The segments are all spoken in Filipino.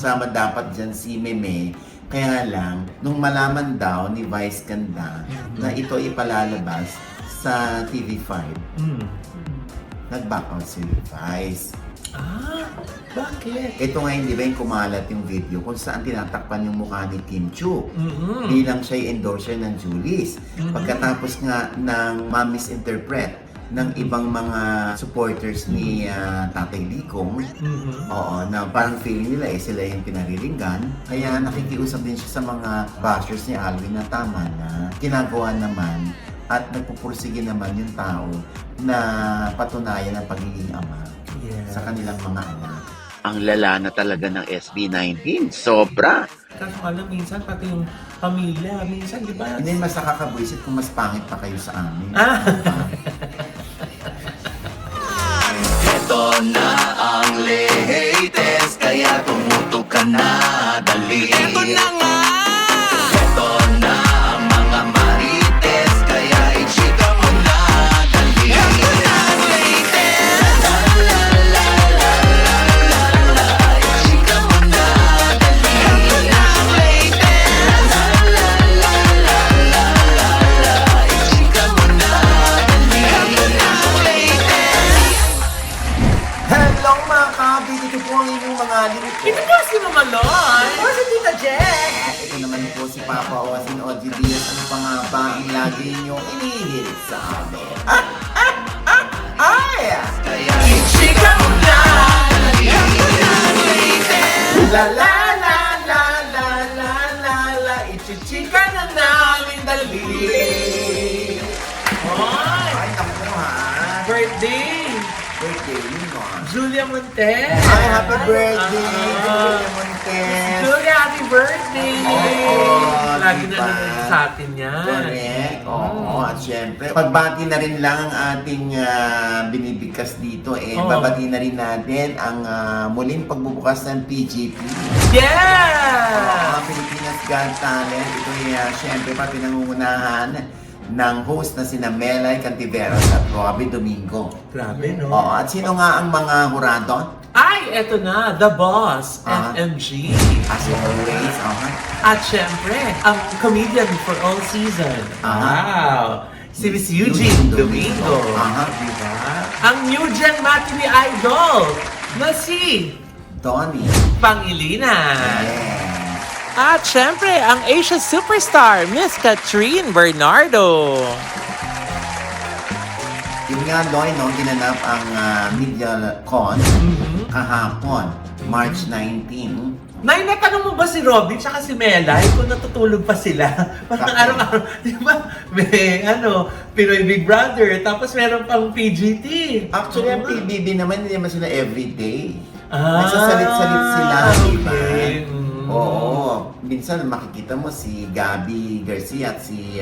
kasama dapat dyan si Meme. Kaya lang, nung malaman daw ni Vice Ganda na ito ipalalabas sa TV5, nag-back out si Vice. Bakit? Ito nga hindi ba yung kumalat yung video kung saan tinatakpan yung mukha ni Kim Chu bilang siya'y endorser ng Julius. Pagkatapos nga ng ma-misinterpret ng ibang mga supporters ni Tatay Likong, oo, na parang feeling nila sila yung pinariringgan. Kaya nakikiusap din siya sa mga bashers ni Alvin na tama na ginagawa naman at nagpupursige naman yung tao na patunayan ang pagiging ama sa kanilang mga anak. Ang lala na talaga ng SB19. Sobra! Kaso alam, minsan pati yung pamilya, minsan di ba? Hindi mas nakakabwisit kung mas pangit pa kayo sa amin. Ito na ang latest, kaya tumutok ka na, dali. Ito na nga! Ito na ang mga marites, kaya i-chika mo na, dali. Ito na ang latest! La la la la la la la, i-chika mo na, dali. Ito na ang latest! La la la la la la la, i-chika mo na, dali. Ito na ang latest! Hello mga kabi! Ito po ang inyong mga liit. Ito po si Mama Loy! Ako si Tita Jen! Ito naman po si Papa Oasin OG Diaz. Ano pa nga ba ang lagi ninyong inihirit sa amin? Ay! Kaya i-chika mo na, dali. Ito na ang latest! La la la la la la la la, ichichika na namin dali. Hoy! Ay, naku ha. Birthday! Birthday yun mo. Julia Montes! Ay, happy birthday! Ah. Julia Montes! Julia, happy birthday! Oo, Lagi diba? na nanonood sa atin yan. Correct. Oo, at syempre, pagbati na rin lang ang ating binibigkas dito. Oo. Babati na rin natin ang muling pagbubukas ng PGP. Yeah! Pilipinas Got Talent. Ito syempre pa pinangungunahan ng host na sina Melay Cantiveros at Robby Domingo. Grabe, no? Oo, at sino nga ang mga hurado? Ay, eto na, The Boss, Ah. FMG. As always, At syempre, ang comedian for all season. Wow! Si Miss Eugene Domingo. Diba? Ang New Gen Matinee Idol na si Donnie. Pangilinan. Yes. At syempre, ang Asia Superstar, Miss Catherine Bernardo. Yun nga, Loy, no, ginanap ang Media Con kahapon, March 19. Nay, natanong mo ba si Robin tsaka si Melay kung natutulog pa sila? Parang Bakit? araw-araw, di ba? May, Pinoy Big Brother, tapos meron pang PGT. Actually, ang PBB naman, hindi naman sila everyday. Ah, Nagsasalit-salit sila, di ba? okay. Oo. Minsan makikita mo si Gabby Garcia at si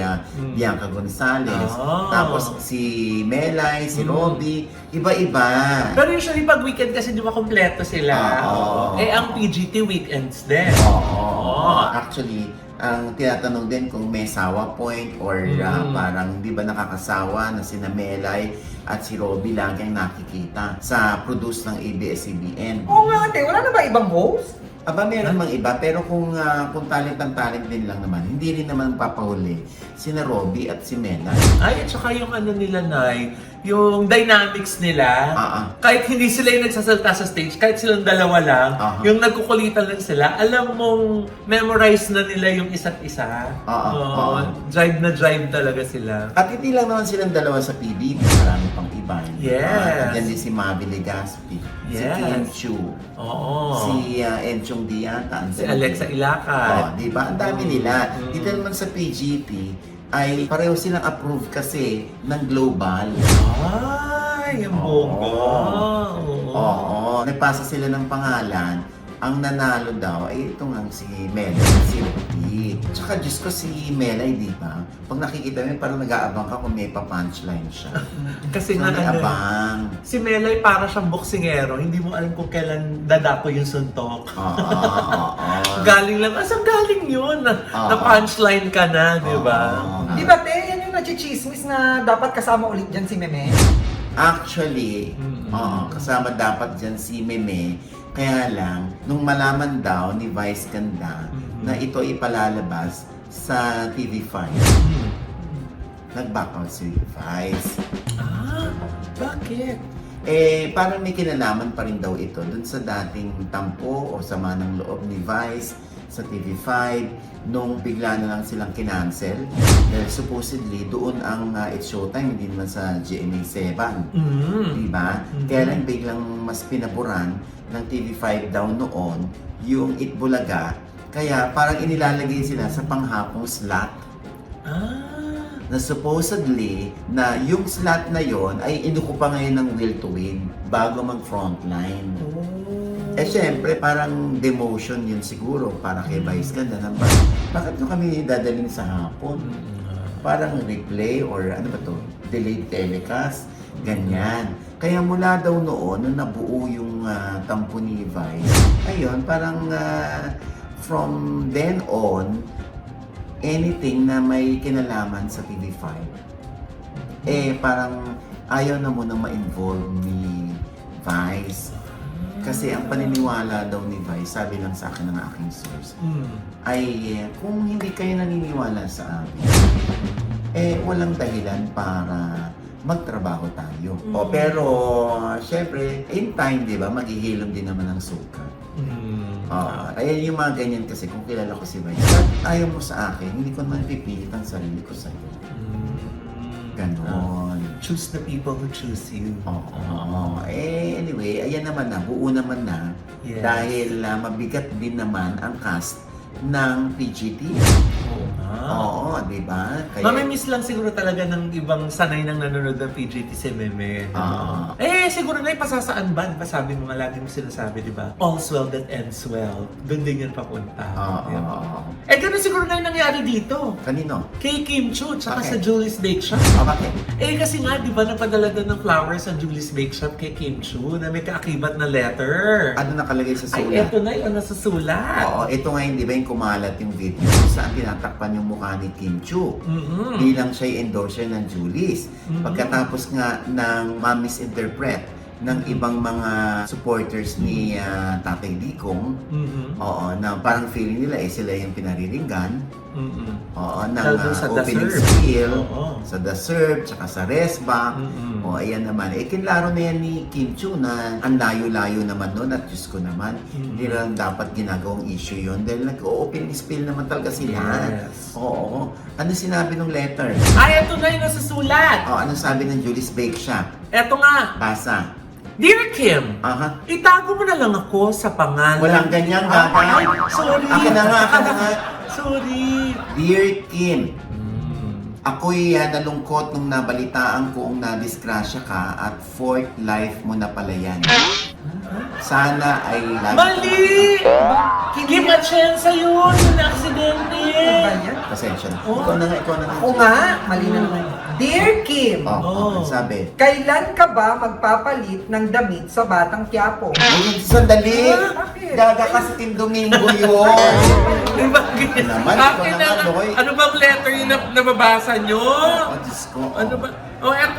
Bianca Gonzalez. Ah. Tapos si Melay, si Robby. Iba-iba. Pero usually pag weekend kasi di ba kompleto sila. Oo. Eh, ang PGT weekends din. Oo. Actually, ang tinatanong din kung may sawa point or parang di ba nakakasawa na sina Melay at si Robby lagi ang nakikita sa produce ng ABS-CBN. Oo nga ate, wala na ba ibang host? Aba, meron mang iba, pero kung talent ang talent din lang naman, hindi rin naman papahuli sina Robby at si Melay. Ay, at saka yung nila, Nay, yung dynamics nila, kahit hindi sila yung nagsasalta sa stage, kahit silang dalawa lang, yung nagkukulitan lang sila, alam mong memorize na nila yung isa't isa. Drive na drive talaga sila. At hindi lang naman silang dalawa sa PBB, marami pang iba. Yes. Andyan din si Mavi Legaspi, si Yes. Kim Chu, Oo. si Enchong Diata, Si Alexa Ilacan. di ba? Ang dami nila. Dito naman sa PGP, ay pareho silang approve kasi ng global. Ay, ang bongga. Oo. Nagpasa sila ng pangalan. Ang nanalo daw ay ito nga si Melay, si Ruby. Tsaka Diyos ko si Melay, di ba? Pag nakikita mo, parang nag-aabang ka kung may pa-punchline siya. Kasi So, nga may abang. si Melay para siyang boksingero, hindi mo alam kung kailan dadako yung suntok. Oo. Galing lang, asan galing yun? Na punchline ka na, di ba? Di ba te, yan yung nachichismis na dapat kasama ulit dyan si Meme? Actually, kasama dapat dyan si Meme Kaya lang, nung malaman daw ni Vice Ganda na ito ipalalabas sa TV5, nag-back out si Vice. Ah, bakit? Parang may kinalaman pa rin daw ito dun sa dating tampo o sama ng loob ni Vice sa TV5 nung bigla na lang silang kinancel. Dahil supposedly doon ang It's Showtime, hindi naman sa GMA7. Diba? Kaya lang biglang mas pinaburan ng TV5 daw noon yung Itbulaga. Kaya parang inilalagay sila sa panghapong slot. Na supposedly na yung slot na yon ay inukupa ngayon ng Will to Win bago mag-frontline. Syempre, parang demotion yun siguro para kay Vice Ganda na bakit nyo kami dadalhin sa hapon? Parang replay or ano ba to? Delayed telecast? Ganyan. Kaya mula daw noon, nung nabuo yung tampo ni Vice, ayun, parang from then on, anything na may kinalaman sa TV5, parang ayaw na munang ma-involve ni Vice. Kasi ang paniniwala daw ni Vice, sabi lang sa akin ng aking source, ay kung hindi kayo naniniwala sa amin, walang dahilan para magtrabaho tayo. Pero, syempre, in time, di ba, maghihilom din naman ang sukat. Ayan yung mga ganyan kasi kung kilala ko si Vice. But ayaw mo sa akin, hindi ko naman pipilit ang sarili ko sa'yo. Ganon. Choose the people who choose you. Anyway, ayan naman na, buo naman na. Yes. Dahil mabigat din naman ang cast ng PGT. Oo, di ba? Mamimiss lang siguro talaga ng ibang sanay nang nanonood ng PGT si Meme. Siguro na ipasasaan ba? Diba sabi mo nga lagi mo sinasabi, di ba? All's well that ends well. Doon din yan papunta. Ganun siguro na yung nangyari dito. Kanino? Kay Kim Chu, tsaka Bakit? sa Julie's Bake Shop. Bakit? Kasi nga, di ba, napadala doon ng flowers sa Julie's Bake Shop kay Kim Chu na may kaakibat na letter. Ano nakalagay sa sulat? Ay, eto na yung nasa sulat. Ito nga hindi ba yung kumalat yung video kung saan tinatakpan yung mukha ni Kim Chu bilang siya'y endorser ng Julie's. Pagkatapos nga ng ma-misinterpret ng ibang mga supporters ni Tatay Dikong, na parang feeling nila sila yung pinariringgan. Ng sa opening The Serve. spiel, sa The Serve, tsaka sa Resback. Ayan naman. Kinlaro na yan ni Kim Chu na ang layo-layo naman nun at Diyos ko naman, hindi lang dapat ginagawang issue yun dahil nag-opening spiel naman talaga sila. Yes. Ano sinabi ng letter? Eto na yung nasa sulat. Ano sabi ng Julie's Bake Shop? Eto nga. Basa. Dear Kim, itago mo na lang ako sa pangalan. Walang ganyan, gaga. Sorry. Akin na nga. Sorry. Dear Kim, ako'y nalungkot nung nabalitaan koong nadisgrasya ka at fourth life mo na pala yan. Sana ay Mali! Kim Atienza yun, yung aksidente. Pasensya na. Oh. Ikaw na nga. Ako nga, mali na naman. Dear Kim, Sabi. kailan ka ba magpapalit ng damit sa Batang Quiapo? Sandali! Bakit? Gaga ka sa Team Domingo yun! Di ba ganyan? Naman, Akin ikaw na naman, Loy. ano bang letter yung nababasa nyo? Diyos ko. Ano ba?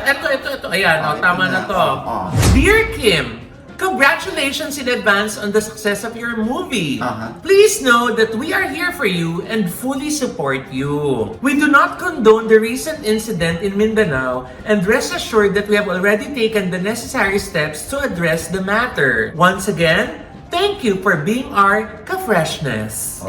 Eto. Ayan, tama na to. Oh. Dear Kim, congratulations in advance on the success of your movie. Please Please know that we are here for you and fully support you. We do not condone the recent incident in Mindanao and rest assured that we have already taken the necessary steps to address the matter. Once again, thank you for being our ka-freshness.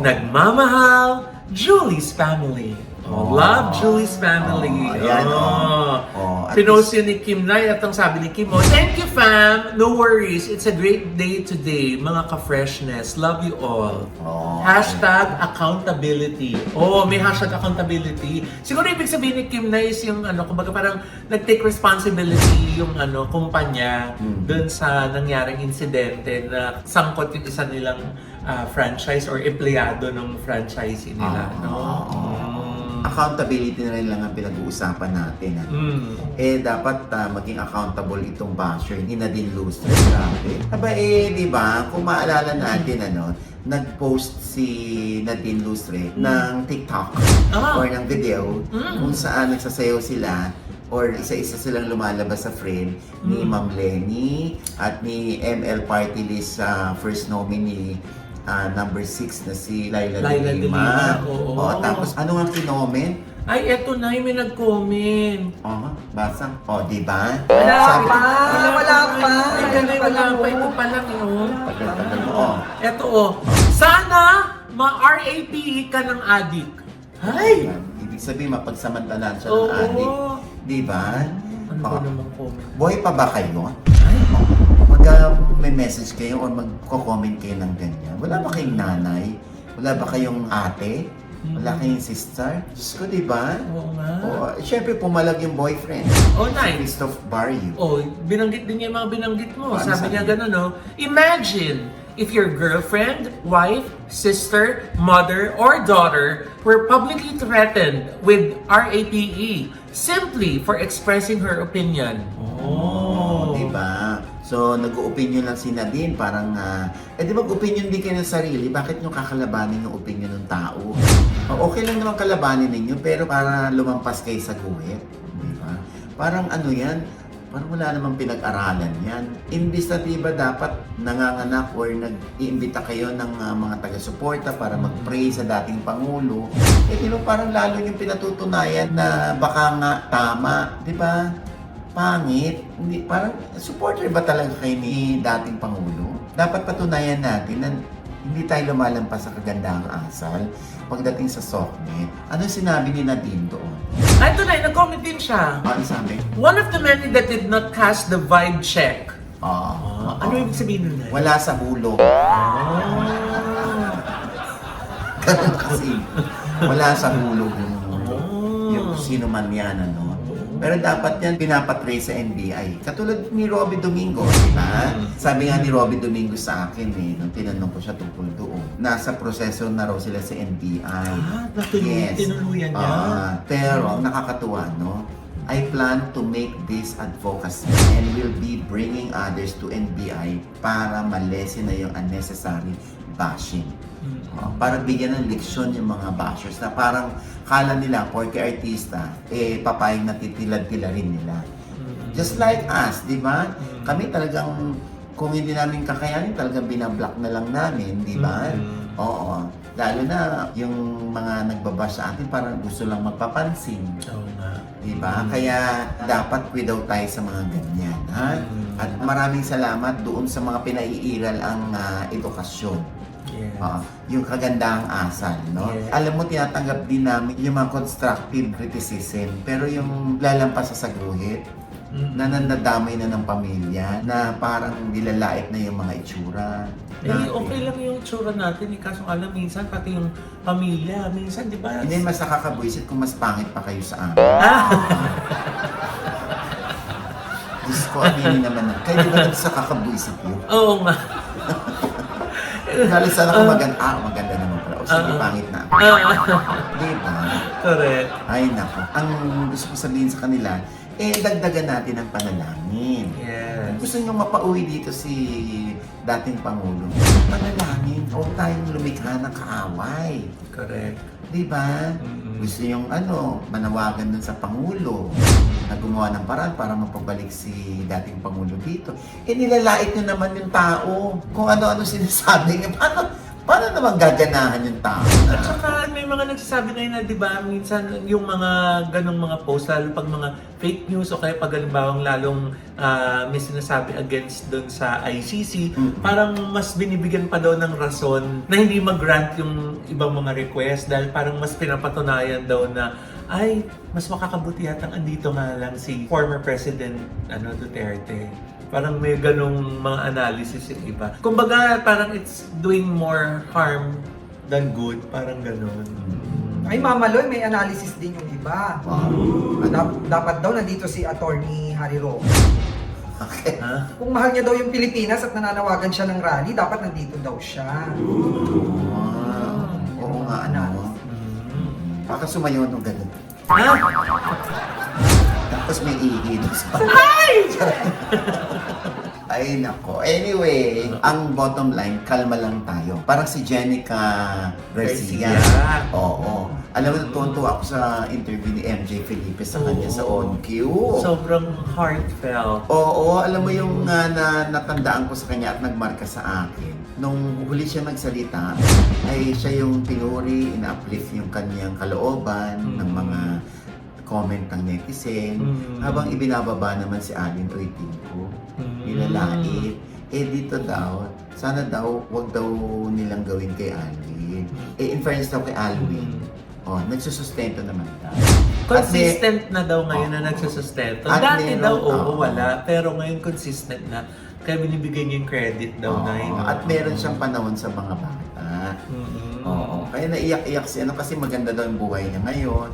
Nagmamahal, Julie's family. Love Julie's family. Ayan, at Pinost yun ni Kim Nay at ang sabi ni Kim, thank you fam, no worries, it's a great day today, mga ka-freshness, love you all. Hashtag accountability. May hashtag accountability. Siguro ibig sabihin ni Kim Nay is yung kumbaga parang nag-take responsibility yung kumpanya dun sa nangyaring insidente na sangkot yung isa nilang franchise or empleyado ng franchisee nila. Accountability na rin lang ang pinag-uusapan natin. Dapat maging accountable itong basher, hindi na din loose. Grabe. Di ba? Kung maalala natin, nag-post si Nadine Lustre ng TikTok or ng video kung saan nagsasayaw sila or isa-isa silang lumalabas sa frame ni Ma'am Lenny at ni ML Party List sa first nominee number 6 na si Laila Laila de de Lima, Lima. oo. Tapos ano nga kinoment? Ay, eto na, may nag-comment. Basa. Di ba? Wala Sabi- pa! Wala pa! Ay, ganun, wala pa. Ito pa lang, Tagal-tagal mo. Eto, sana ma-RAPE ka ng adik. Ay! Ibig sabihin, mapagsamantalaan siya Oo. ng adik. Di ba? Ano ba namang comment? Buhay pa ba kayo? Ay, Pag may message kayo or magko-comment kayo ng ganyan, wala ba kayong nanay? Wala ba kayong ate? Wala kayong sister? Diyos ko, di ba? oo nga. Siyempre, pumalag yung boyfriend. Oh, Si nice. Christoph Barrio. Oh, binanggit din niya yung mga binanggit mo. Ano Sabi sabi? niya gano'n, no? Imagine if your girlfriend, wife, sister, mother, or daughter were publicly threatened with RAPE simply for expressing her opinion. Oh. Di ba? So, nag-opinion lang si Nadine, parang, di mag-opinion din kayo ng sarili, bakit nyo kakalabanin yung opinion ng tao? Okay lang naman kalabanin ninyo, pero para lumampas kayo sa guhit, di ba? Parang ano yan, parang wala namang pinag-aralan yan. Imbis na diba dapat nanganganak or nag-iimbita kayo ng mga taga-suporta para mag-pray sa dating Pangulo, parang lalo yung pinatutunayan na baka nga tama, di ba? Pangit. Hindi, parang supporter ba talaga kayo ni dating Pangulo? Dapat patunayan natin na hindi tayo lumalampas sa kagandahang asal pagdating sa SOCMED. Ano sinabi ni Nadine doon? Ay, ito na, nag-comment din siya. Ano sabi? One of the many that did not pass the vibe check. Ano ibig sabihin nun? Wala sa hulog. Ganun kasi. Wala sa hulog yung sino man yan, ano. Pero dapat yan pinapatray sa NBI. Katulad ni Robby Domingo, di ba? Sabi nga ni Robby Domingo sa akin nung tinanong ko siya tungkol doon. Nasa proseso na raw sila sa NBI. Tinuluyan niya. Pero ang nakakatuwa, no? I plan to make this advocacy and will be bringing others to NBI para malesen na yung unnecessary bashing. Para bigyan ng leksyon yung mga bashers na parang kala nila, porke artista, papayag na titilad-tilarin nila. Just like us, di ba? Kami talagang, kung hindi namin kakayanin, talagang binablock na lang namin, di ba? Oo. Lalo na yung mga nagbabash sa atin, parang gusto lang magpapansin. Oo nga. Di ba? Kaya dapat without tayo sa mga ganyan. Ha? At maraming salamat doon sa mga pinaiiral ang edukasyon. Yes. Yung kagandahang asal, no? Yes. Alam mo, tinatanggap din namin yung mga constructive criticism, pero yung lalampas sa saguhit, na nandadamay na ng pamilya, na parang nilalait na yung mga itsura. Okay lang yung tsura natin, kaso alam, minsan pati yung pamilya, minsan, di ba? Hindi, mas nakakabwisit kung mas pangit pa kayo sa amin. Diyos ko, aminin naman na. Kayo ba sa kakabwisit yun? Oo nga. Lalo sana kung maganda naman pala. O sige, pangit na ako. Di ba? Correct. Ay, nako. Ang gusto ko sabihin sa kanila, dagdagan natin ang panalangin. Yes. Gusto nyo mapauwi dito si dating Pangulo. Panalangin. Huwag tayong lumikha ng kaaway. Correct. Di ba? Gusto yung manawagan dun sa Pangulo na gumawa ng paraan para mapabalik si dating Pangulo dito. Nilalait nyo naman yung tao. Kung ano-ano sinasabi niya, paano naman gaganahan yung tao? At saka may mga nagsasabi ngayon na, di ba, minsan yung mga ganong mga post, lalo pag mga fake news o kaya pag halimbawang lalong may sinasabi against doon sa ICC, parang mas binibigyan pa daw ng rason na hindi mag-grant yung ibang mga request dahil parang mas pinapatunayan daw na ay, mas makakabuti yatang andito nga lang si former President Duterte. Parang may ganong mga analysis yung iba. Kumbaga, parang it's doing more harm than good. Parang ganon. Ay, Mama Loy, may analysis din yung iba. Dapat daw nandito si Attorney Harry Roque. Okay. Ha? Kung mahal niya daw yung Pilipinas at nananawagan siya ng rally, dapat nandito daw siya. Oo nga, Baka sumayo nung ganun. Ha? Tapos may ihi. Ay! Ay, nako. Anyway, ang bottom line, kalma lang tayo. Parang si Jenica Garcia. Garcia. Oo. Alam mo, natutuwa ako sa interview ni MJ Felipe sa kanya sa OnQ. Sobrang heartfelt. Oo, alam mo yung natandaan ko sa kanya at nagmarka sa akin. Nung huli siya nagsalita, ay siya yung pinuri, ina-uplift yung kanyang kalooban ng mga comment ng netizen, habang ibinababa naman si Alin Oitinco, nilalait. Dito daw, sana daw, wag daw nilang gawin kay Alwin. In fairness daw kay Alwin, nagsusustento naman daw. Consistent na daw ngayon na nagsusustento. At Dati meron- daw, oo. wala. Pero ngayon consistent na. Kaya binibigyan niya yung credit daw na yun. At meron siyang panahon sa mga bata. Oo. Kaya naiyak-iyak siya kasi maganda daw yung buhay niya ngayon.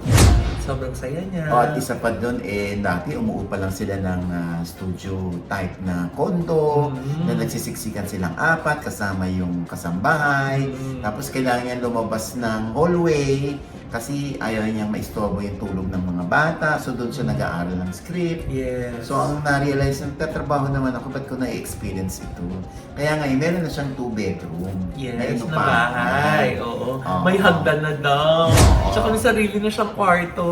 Sobrang saya niya. At isa pa doon, dati umuupa lang sila ng studio type na condo, na nagsisiksikan silang apat, kasama yung kasambahay. Tapos kailangan niya lumabas ng hallway kasi ayaw niyang maistorbo yung tulog ng mga bata. So doon siya nag-aaral ng script. Yes. So ang na-realize, nagtatrabaho naman ako, ba't ko na-experience ito? Kaya ngayon, meron na siyang 2-bedroom. Yes, Ayun, na bahay. Oo. May hagdan na daw. Oo. Tsaka may sarili na siyang kwarto.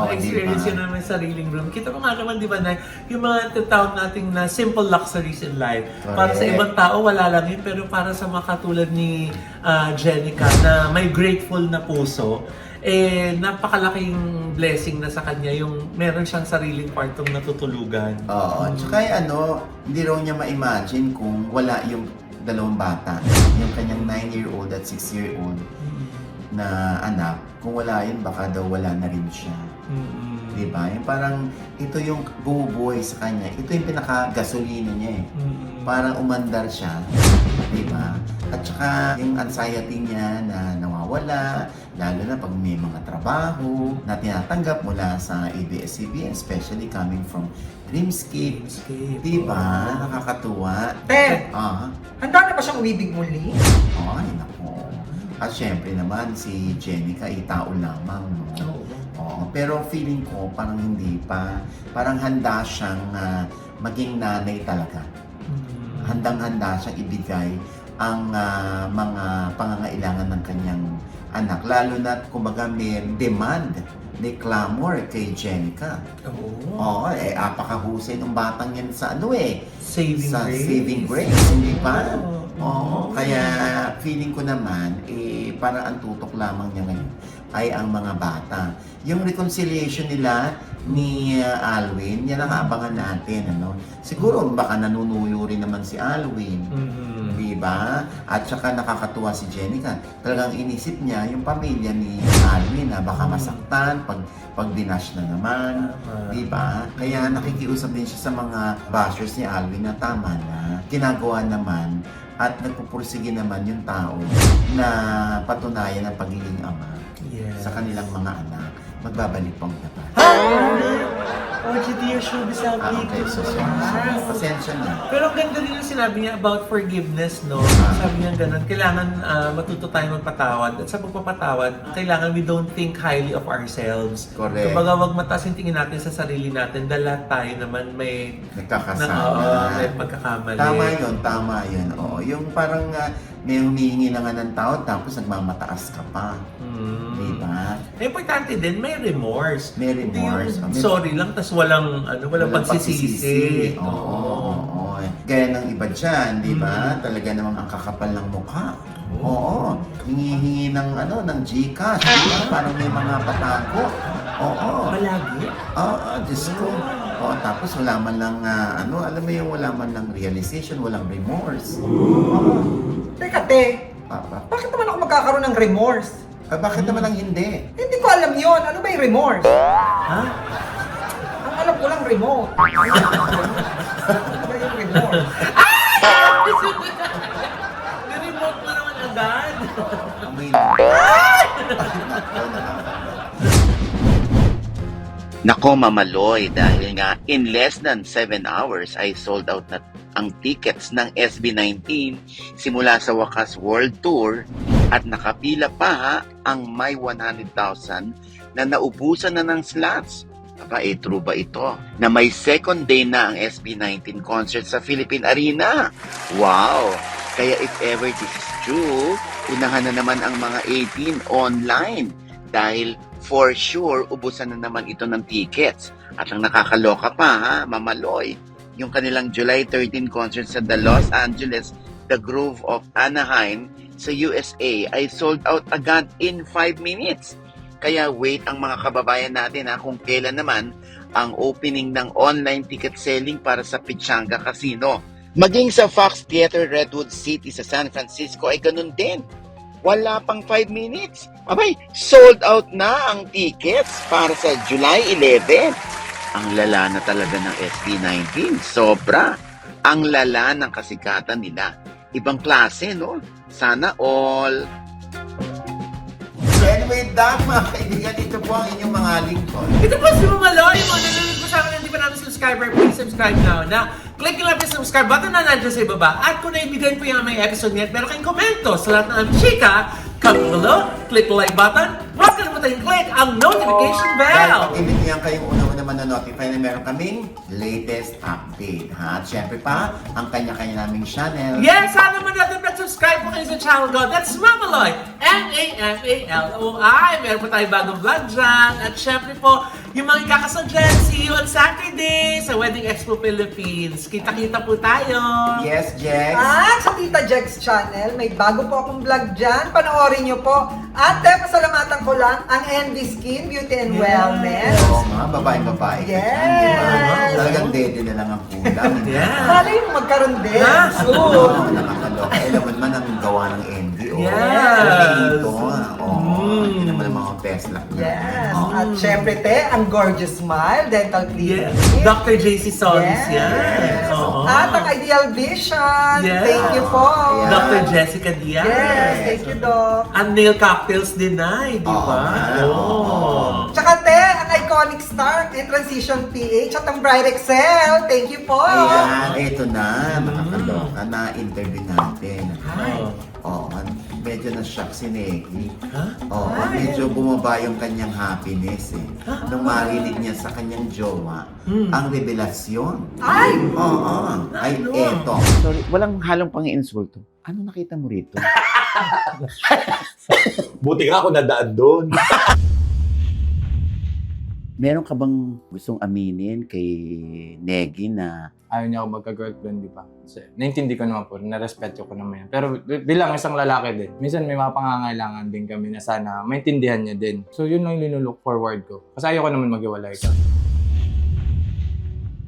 Na-experience diba? yun naman yung sariling room. Kita mo nga naman, di ba, na yung mga tatawag nating na simple luxuries in life. Para sa Correct. ibang tao, wala lang yun. Pero para sa mga katulad ni Jenica na may grateful na puso, napakalaking blessing na sa kanya yung meron siyang sariling kwartong natutulugan. Oo. Tsaka hindi raw niya ma-imagine kung wala yung dalawang bata. Yung kanyang 9-year-old at 6-year-old na anak. Kung wala yun, baka daw wala na rin siya. Diba? Yung parang ito yung bumubuhay sa kanya. Ito yung pinaka-gasolina niya eh. Parang umandar siya. Diba? At saka yung anxiety niya na nawawala, lalo na pag may mga trabaho na tinatanggap mula sa ABS-CBN, especially coming from Dreamscape. Diba? Nakakatuwa. Te, Ah, handa na ba siyang umibig muli? ay, nako. At syempre naman, si Jenica ay tao lamang. No? Oo. Pero feeling ko, parang hindi pa. Parang handa siyang maging nanay talaga. Handang-handa siyang ibigay ang mga pangangailangan ng kanyang anak. Lalo na, kumbaga, may demand, may clamor kay Jenica. Oo, apakahusay ng batang yan sa saving grace, hindi ba? Oo, kaya feeling ko naman, parang ang tutok lamang niya ngayon ay ang mga bata. Yung reconciliation nila ni Alwin, yan ang abangan natin, ano? Siguro baka nanunuyo rin naman si Alwin. Diba? At saka nakakatuwa si Jenica. Talagang inisip niya yung pamilya ni Alwin na baka masaktan pag binash na naman. Diba? Kaya nakikiusap din siya sa mga bashers ni Alwin na tama na. Ginagawa naman at nagpupursige naman yung tao na patunayan ang pagiging ama sa kanilang mga anak. Magbabalik pang dapat. Dear Showbiz Okay, so sorry. Pasensya na. Pero ang ganda rin yung sinabi niya about forgiveness, no? Sabi niya ganun, kailangan matuto tayo magpatawad. At sa pagpapatawad, kailangan we don't think highly of ourselves. Correct. Kumbaga, wag mataas yung tingin natin sa sarili natin dahil lahat tayo naman may Nagkakasama. may pagkakamali. Tama yun. Oo, yung parang may humihingi na nga ng tawad tapos nagmamataas ka pa. Diba? Importante din, may remorse. May remorse. Hindi yung sorry lang, tas walang pagsisisi. Oo. Gaya ng iba dyan, di ba? Talaga namang ang kakapal ng mukha. Oo. Hingi-hingi ng Gcash. Di ba? Parang may mga patago. Oo. Malagi? Oo, Diyos ko. Oo, tapos wala man lang, alam mo yung wala man lang realization, walang remorse. Teka, te, Papa. bakit naman ako magkakaroon ng remorse? Bakit naman ang hindi? Hindi ko alam yon. Ano ba yung remorse? Ha? Ang alam ko lang remote. Ano ba yung remorse? Niremote mo naman agad. Amoy Nako Mamaloy, dahil nga in less than 7 hours ay sold out na ang tickets ng SB19 simula sa wakas World Tour at nakapila pa ang may 100,000 na naubusan na ng slots. Aba, true ba ito? Na may second day na ang SB19 concert sa Philippine Arena. Wow! Kaya if ever this is true, unahan na naman ang mga 18 online. Dahil for sure, ubusan na naman ito ng tickets. At ang nakakaloka pa, ha, Mamaloy, yung kanilang July 13 concert sa The Los Angeles, The Grove of Anaheim sa USA ay sold out agad in 5 minutes. Kaya wait ang mga kababayan natin kung kailan naman ang opening ng online ticket selling para sa Pechanga Casino. Maging sa Fox Theater Redwood City sa San Francisco ay ganun din. Wala pang 5 minutes. Abay, sold out na ang tickets para sa July 11. Ang lala na talaga ng SB19. Sobra. Ang lala ng kasikatan nila. Ibang klase, no? Sana all. And with that, mga kaibigan, ito po ang inyong mga lingkod. Ito po si Mamaloy, yung mga nanonood po sa akin na hindi pa namin subscriber, please subscribe now na click nyo lang po yung subscribe button na nandiyan sa ibaba. At kung naibigan po yung may episode ngayon, meron kayong komento sa lahat ng aming chika, comment below, click the like button, huwag kalimutan yung click ang notification Dahil bell. pag ibigyan kayong una-una manonotify na meron kaming latest update. Ha? At syempre pa, ang kanya-kanya naming channel. Yes, sana naman natin subscribe po kayo sa channel ko. That's Mamaloy, M-A-M-A-L-O-I. Meron po tayo bagong vlog dyan. At syempre po, yung mga ikakasal dyan, see you on Saturday sa Wedding Expo Philippines. Kita-kita po tayo. Yes, Jex. At sa Tita Jex channel, may bago po akong vlog dyan. Panoorin nyo po. At pasalamatan ko lang ang Envy Skin, Beauty and Wellness. Oo nga, babae-babae. ka Yes. dyan, di ba? Talagang dede na lang ang kulang. Yeah. Malay mo magkaroon din. Ah, Soon. Oo, nakakaloka. Alam mo naman ang gawa ng Envy. Oh. Yes. Ito, hindi naman ang mga Tesla. Yes. Oh. At syempre, ang Gorgeous Smile, Dental Clinic. Yes. Dr. JC Sons, Yes. yan. Oo. At ang Ideal Vision. Yes. Thank you po. Yeah. Dr. Jessica Diaz. Yes, thank you, Doc. Ang Nail Cocktails Deny, di ba? Oo. Tsaka ang Iconic Star and Transition PH at ang Bright Excel. Thank you po. Ayan, ito na. Nakakaloka na interview natin. Hi. Oo, medyo na-shock si Neki. Ha? Oo, medyo bumaba yung kanyang happiness eh. Nung marinig niya sa kanyang jowa, ang revelasyon. Ay! Oo, ay Ano? eto. Sorry, walang halong pang-insulto. Ano nakita mo rito? Buti nga ako nadaan doon. Meron ka bang gustong aminin kay Negi na Ayaw niya ako magka-girlfriend, di ba? Kasi naintindi ko naman po, narespeto ko naman yan. Pero bilang isang lalaki din, minsan may mga pangangailangan din kami na sana maintindihan niya din. So yun lang yung linulook forward ko. Kasi ayaw ko naman maghiwalay ka.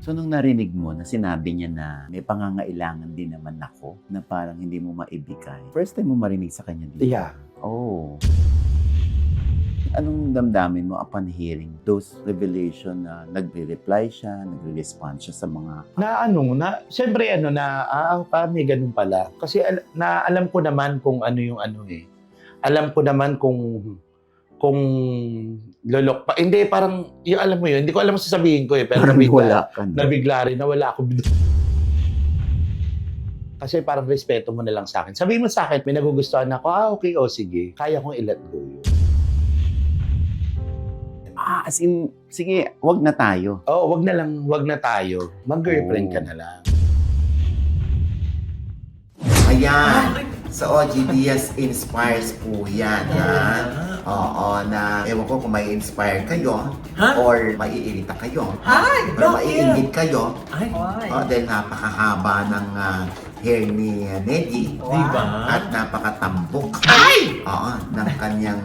So nung narinig mo na sinabi niya na may pangangailangan din naman ako na parang hindi mo maibigay. First time mo marinig sa kanya dito? Yeah. Oh. Anong damdamin mo upon hearing those revelation na nagre-reply siya, nagre-respond siya sa mga... Siyempre may ganun pala. Kasi alam ko naman kung ano yung ano eh. Alam ko naman kung lolok pa. Hindi, parang, yung alam mo yun, hindi ko alam sasabihin ko eh. Pero wala ka na. nabigla rin, nawala ako. Kasi parang respeto mo na lang sa akin. Sabihin mo sa akin, may nagugustuhan ako, okay, sige. Kaya kong i-let go yun. As in, sige, wag na tayo. Oo, wag na tayo. Mag-girlfriend ka na lang. Ayan. Sa OG Diaz Inspires po yan, ha? Oo, na ewan ko kung may inspire kayo Ha? or maiirita kayo Hi! or maiingit kayo Ay, dahil napakahaba ng hair ni Negi diba? at napakatambok Ay! ng kanyang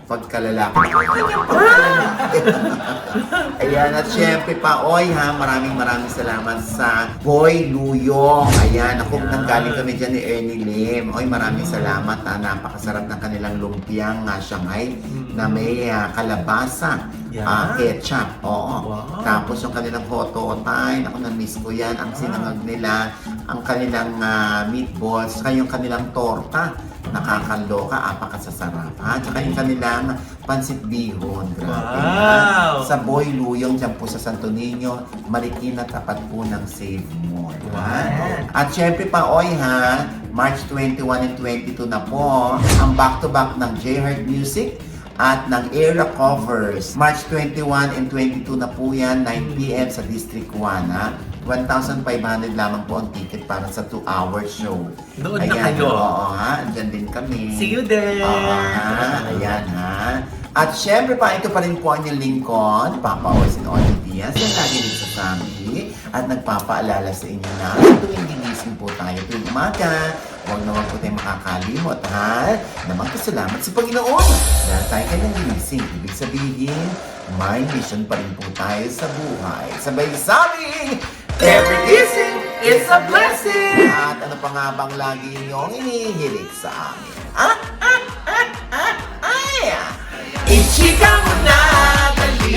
pagkalalaki. Ayan, at syempre pa, maraming salamat sa Boy Luyong. Ayan, ako nanggaling kami dyan ni Ernie Lim. Maraming salamat. Napakasarap ng kanilang lumpiang Shanghai na may kalabasa, ketchup. Oo. Wow. Tapos yung kanilang hototay, ako na-miss ko yan. Ang sinangag nila, ang kanilang meatballs, saka yung kanilang torta. Nakakaloka, apakasasarap. Tsaka yung kanilang pansit bihon. Grabe. Wow. Sa Boy Luyong, dyan po sa Santo Niño, Marikina, tapat po ng Save More. Wow. At syempre pa, March 21 and 22 na po, ang back-to-back ng J-Heart Music at ng Era Covers. March 21 and 22 na po yan, 9 p.m. sa District 1, ha? 1,500 lamang po ang ticket para sa 2-hour show. Nood na kayo. Oo ha, andyan din kami. See you there! Oo ha, ayan ha. At syempre pa, ito pa rin po ang inyong Lincoln, Papa Orsin Oli Diaz, yan lagi rin sa Sammy, at nagpapaalala sa inyo na tuwing gigising po tayo tuwing umaga, huwag na huwag po tayong makakalimot, ha? Na magpasalamat sa Panginoon dahil tayo kanyang ginising. Ibig sabihin, may mission pa rin po tayo sa buhay. Sabay sabing, every gising is a blessing! At ano pa nga bang lagi inyong inihilig sa amin? Ichika mo na, dali!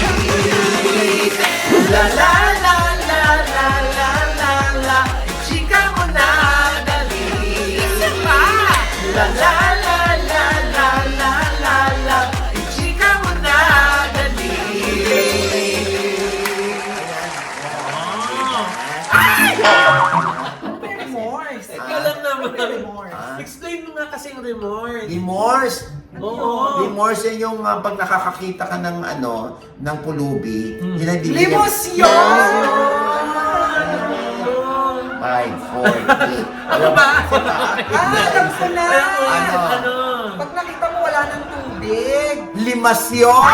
La la la la la la la la. Ichika mo na, dali! Isa pa! La la la la la la la la. Ichika mo na, dali! Remorse. Ikaw lang naman. Remorse. Explain mo nga kasi yung remorse. Remorse! Oo. Remorse yan yung pag nakakakita ka ng ng pulubi. Yun ang bibigyan. Limosyon! 5, 4, 3. Ano ba? Alam ko na! Ano? Pag nakita mo wala ng tubig. Limasyon!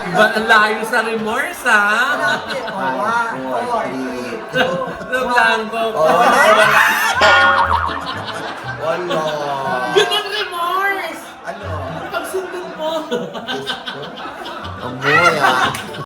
Iba ang layo sa remorse, ha? Malapit. Blanco. Wala. Yun ang remorse! Ano? Pagsundan mo. Amoy ah.